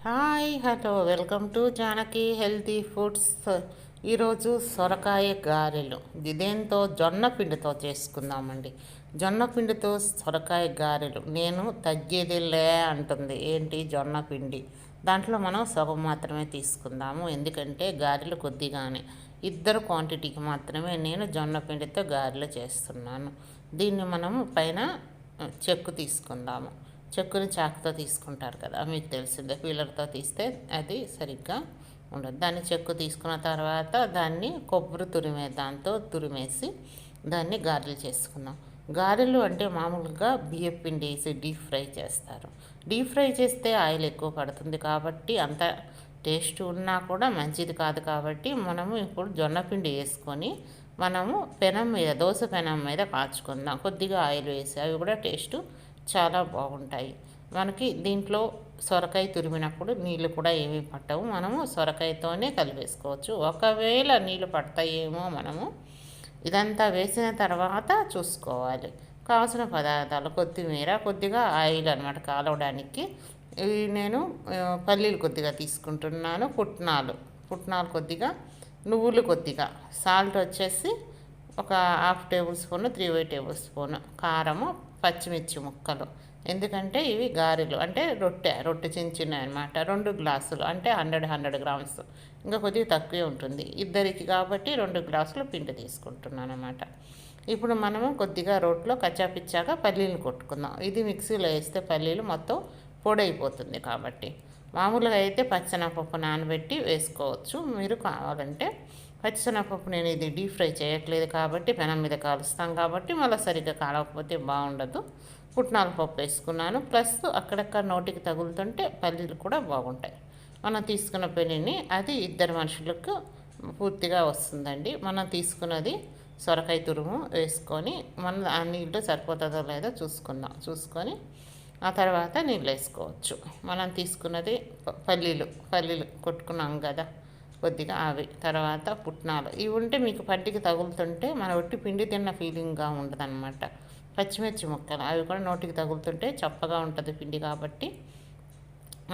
Hi hello welcome to Janaki healthy foods. ఈరోజు సొరకాయ గారెలు ఇదేంతో జొన్న పిండితో చేసుకుందామండి. జొన్న పిండితో సొరకాయ గారెలు నేను తగ్గేదిలే అంటుంది. ఏంటి జొన్న పిండి, దాంట్లో మనం సగం మాత్రమే తీసుకుందాము, ఎందుకంటే గారెలు కొద్దిగానే ఇద్దరు క్వాంటిటీకి మాత్రమే నేను జొన్న పిండితో గారెలు చేస్తున్నాను. దీన్ని మనము పైన చెక్కు తీసుకుందాము. చెక్కుని చాకుతో తీసుకుంటారు కదా, మీకు తెలిసిందే. పీలర్తో తీస్తే అది సరిగ్గా ఉండదు. దాన్ని చెక్కు తీసుకున్న తర్వాత దాన్ని కొబ్బరి తురిమే దాంతో తురిమేసి దాన్ని గారెలు చేసుకుందాం. గారెలు అంటే మామూలుగా బియ్యం పిండి వేసి డీప్ ఫ్రై చేస్తారు. డీప్ ఫ్రై చేస్తే ఆయిల్ ఎక్కువ పడుతుంది కాబట్టి అంత టేస్ట్ ఉన్నా కూడా మంచిది కాదు. కాబట్టి మనము ఇప్పుడు జొన్న పిండి వేసుకొని మనము పెనం మీద, దోశ పెనం మీద కాచుకుందాం. కొద్దిగా ఆయిల్ వేసి, అవి కూడా టేస్ట్ చాలా బాగుంటాయి. మనకి దీంట్లో సొరకాయ తురిమినప్పుడు నీళ్ళు కూడా ఏమీ పట్టవు. మనము సొరకాయతోనే కలిపేసుకోవచ్చు. ఒకవేళ నీళ్ళు పడతాయేమో మనము ఇదంతా వేసిన తర్వాత చూసుకోవాలి. కావాల్సిన పదార్థాలు కొత్తిమీర, కొద్దిగా ఆయిల్ అనమాట కాలవడానికి. ఇవి నేను పల్లీలు కొద్దిగా తీసుకుంటున్నాను, పుట్నాలు కొద్దిగా, నువ్వులు కొద్దిగా, సాల్ట్ వచ్చేసి ఒక 1/2 టేబుల్ స్పూన్, 3 టేబుల్ స్పూన్ కారము, పచ్చిమిర్చి ముక్కలు. ఎందుకంటే ఇవి గారెలు అంటే రొట్టె చిన్న అనమాట. 2 గ్లాసులు అంటే 100 గ్రామ్స్, ఇంకా కొద్దిగా తక్కువే ఉంటుంది ఇద్దరికి కాబట్టి 2 గ్లాసులు పిండి తీసుకుంటున్నాను అనమాట. ఇప్పుడు మనము కొద్దిగా రోట్లో కచ్చాపిచ్చాగా పల్లీలు కొట్టుకుందాం. ఇది మిక్సీలో వేస్తే పల్లీలు మొత్తం పొడైపోతుంది కాబట్టి. మామూలుగా అయితే పచ్చెనపప్పు నానబెట్టి వేసుకోవచ్చు. మీరు కావాలంటే పచ్చిశనగపప్పు నేను ఇది డీప్ ఫ్రై చేయట్లేదు కాబట్టి పెనం మీద కాలుస్తాం కాబట్టి మళ్ళీ సరిగ్గా కాలకపోతే బాగుండదు. పుట్నాల పప్పు వేసుకున్నాను, ప్లస్ అక్కడక్కడ నోటికి తగులుతుంటే పల్లీలు కూడా బాగుంటాయి. మనం తీసుకున్న పెనిని అది ఇద్దరు మనుషులకు పూర్తిగా వస్తుందండి. మనం తీసుకున్నది సొరకాయ తురుము వేసుకొని మనం ఆ నీళ్ళు సరిపోతుందో లేదో చూసుకొని ఆ తర్వాత నీళ్ళు వేసుకోవచ్చు. మనం తీసుకున్నది పల్లీలు కొట్టుకున్నాం కదా కొద్దిగా, అవి తర్వాత పుట్నాలు. ఇవి ఉంటే మీకు పంటికి తగులుతుంటే మన ఒట్టి పిండి తిన్న ఫీలింగ్గా ఉండదన్నమాట. పచ్చిమిర్చి ముక్కలు, అవి కూడా నోటికి తగులుతుంటే చప్పగా ఉంటుంది పిండి కాబట్టి,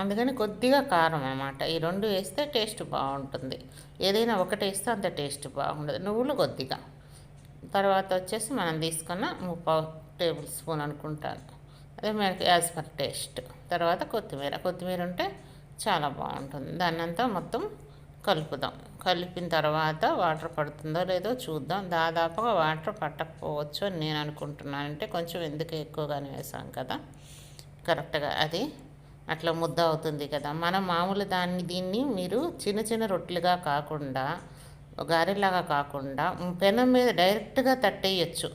అందుకని కొద్దిగా కారం అన్నమాట. ఈ 2 వేస్తే టేస్ట్ బాగుంటుంది. ఏదైనా ఒకటి వేస్తే అంత టేస్ట్ బాగుండదు. నువ్వులు కొద్దిగా, తర్వాత వచ్చేసి మనం తీసుకున్న 3/4 టేబుల్ స్పూన్ అనుకుంటాను, అదే మనకి యాజ్ పర్ టేస్ట్. తర్వాత కొత్తిమీర ఉంటే చాలా బాగుంటుంది. దాన్నంతా మొత్తం కలుపుదాం. కలిపిన తర్వాత వాటర్ పడుతుందో లేదో చూద్దాం. దాదాపుగా వాటర్ పట్టకపోవచ్చు అని నేను అనుకుంటున్నాను. అంటే కొంచెం ఎందుకు ఎక్కువగానే వేసాం కదా, కరెక్ట్గా అది అట్లా ముద్ద అవుతుంది కదా. మనం మామూలు దీన్ని మీరు చిన్న రొట్టెలుగా కాకుండా, గారెలాగా కాకుండా పెనం మీద డైరెక్ట్గా తట్టేయచ్చు.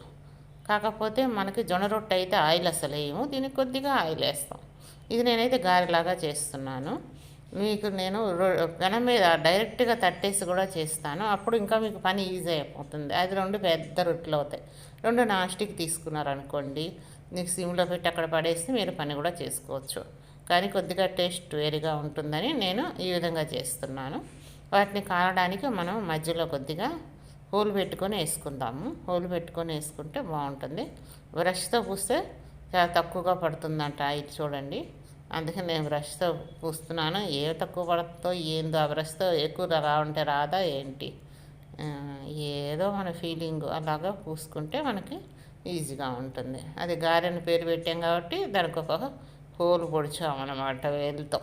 కాకపోతే మనకి జొన్న రొట్టె అయితే ఆయిల్ అసలు వేయము, దీనికి కొద్దిగా ఆయిల్ వేస్తాం. ఇది నేనైతే గారెలాగా చేస్తున్నాను. మీకు నేను పెనం మీద డైరెక్ట్గా తట్టేసి కూడా చేస్తాను. అప్పుడు ఇంకా మీకు పని ఈజీ అయిపోతుంది. అది 2 పెద్ద రొట్టెలు అవుతాయి. 2 నాస్టిక్ తీసుకున్నారనుకోండి, మీకు సిమ్లో పెట్టి అక్కడ పడేసి మీరు పని కూడా చేసుకోవచ్చు. కానీ కొద్దిగా టేస్ట్ వేరుగా ఉంటుందని నేను ఈ విధంగా చేస్తున్నాను. వాటిని కాలడానికి మనం మధ్యలో కొద్దిగా హోల్ పెట్టుకొని వేసుకుందాము. హోల్ పెట్టుకొని వేసుకుంటే బాగుంటుంది. బ్రష్తో పూస్తే చాలా తక్కువగా పడుతుందంట ఇది చూడండి. అందుకని నేను బ్రష్తో పూస్తున్నాను. ఏ తక్కువ పడుతుందో ఏందో, ఆ బ్రష్తో ఎక్కువ రావంటే రాదా ఏంటి, ఏదో మన ఫీలింగ్ అలాగా పూసుకుంటే మనకి ఈజీగా ఉంటుంది. అది గారెని పేరు పెట్టాం కాబట్టి దానికి ఒక హోల్ పొడిచామన్నమాట వేలుతో.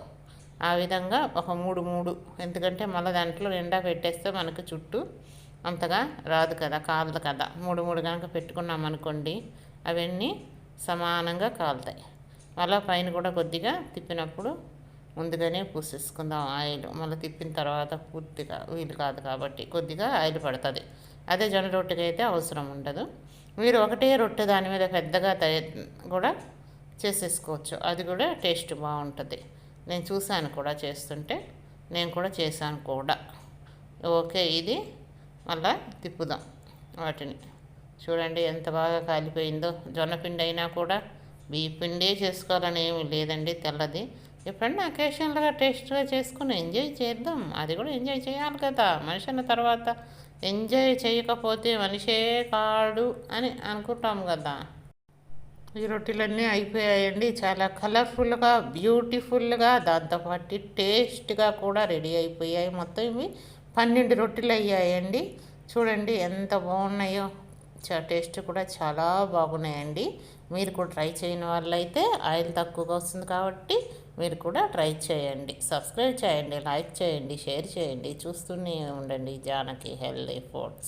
ఆ విధంగా ఒక 3 ఎందుకంటే మళ్ళీ దాంట్లో నిండా పెట్టేస్తే మనకి చుట్టూ అంతగా రాదు కదా, కాలదు కదా. 3 కనుక పెట్టుకున్నాం అనుకోండి, అవన్నీ సమానంగా కాలుతాయి. మళ్ళీ పైన కూడా కొద్దిగా తిప్పినప్పుడు ముందుగానే పూసేసుకుందాం ఆయిల్. మళ్ళీ తిప్పిన తర్వాత పూర్తిగా వీలు కాదు కాబట్టి కొద్దిగా ఆయిల్ పడుతుంది. అదే జొన్న రొట్టెకి అయితే అవసరం ఉండదు. మీరు ఒకటే రొట్టె దాని మీద పెద్దగా కూడా చేసేసుకోవచ్చు, అది కూడా టేస్ట్ బాగుంటుంది. నేను చూశాను కూడా చేస్తుంటే, నేను కూడా చేశాను కూడా. ఓకే, ఇది మళ్ళా తిప్పుదాం వాటిని. చూడండి ఎంత బాగా కాలిపోయిందో. జొన్నపిండి అయినా కూడా బియ్య పిండే చేసుకోవాలని ఏమి లేదండి, తెల్లది. ఎప్పుడన్నా అకేషనల్గా టేస్ట్గా చేసుకుని ఎంజాయ్ చేద్దాం. అది కూడా ఎంజాయ్ చేయాలి కదా. మనిషి అన్న తర్వాత ఎంజాయ్ చేయకపోతే మనిషే కాడు అని అనుకుంటాం కదా. ఈ రొట్టెలన్నీ అయిపోయాయండి. చాలా కలర్ఫుల్గా, బ్యూటిఫుల్గా, దాంతోపాటు టేస్ట్గా కూడా రెడీ అయిపోయాయి. మొత్తం ఇవి 12 రొట్టెలు అయ్యాయండి. చూడండి ఎంత బాగున్నాయో. టేస్ట్ కూడా చాలా బాగున్నాయండి. మీరు కూడా ట్రై చేయని వాళ్ళైతే ఆయిల్ తక్కువగా వస్తుంది కాబట్టి మీరు కూడా ట్రై చేయండి. సబ్స్క్రైబ్ చేయండి, లైక్ చేయండి, షేర్ చేయండి. చూస్తూనే ఉండండి జానకి హెల్దీ ఫుడ్స్.